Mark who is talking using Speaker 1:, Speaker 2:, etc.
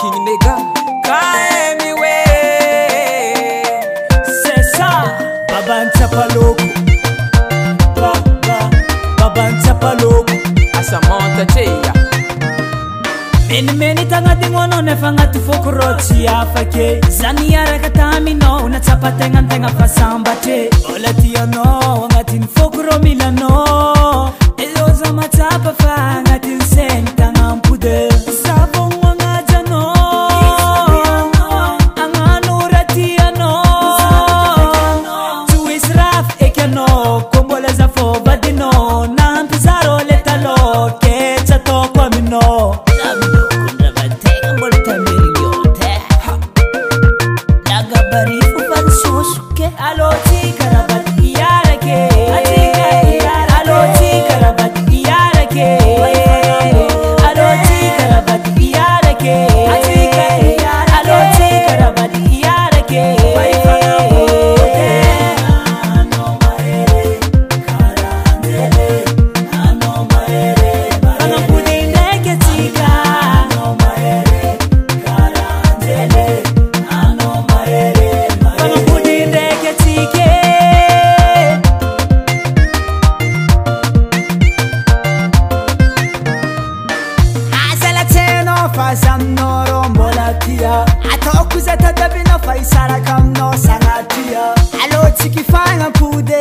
Speaker 1: King nigga, kaemi we.
Speaker 2: C'est ça, Baba Nchapaloko. Baba Nchapaloko.
Speaker 1: Asamanta cheya.
Speaker 2: Meni tanga dingono nefanga tufokuroti afake. Zani yarakatami no, unachapa tenga fasamba che. Olati no, wangatin fokuro milano. Eloza matapa fa, ngatin senta ngampude. Sabong wangaja no, anganu ratia no. Tu israf ekano, komboleza fo badino. Nampizaro letalo, kecha to kwa mino. Alo tikarabat iyarake, alo tikarabat iyarake, alo tikarabat iyarake, alo tikarabat iyarake. Ano maere karandele, ano maere ano pudindeke tika, ano maere karandele, ano maere ano pudindeke tike. Azalateno fasano rombolatia, atokuza tadabino faisara kamno sanatia. Alo tiki fanga pude.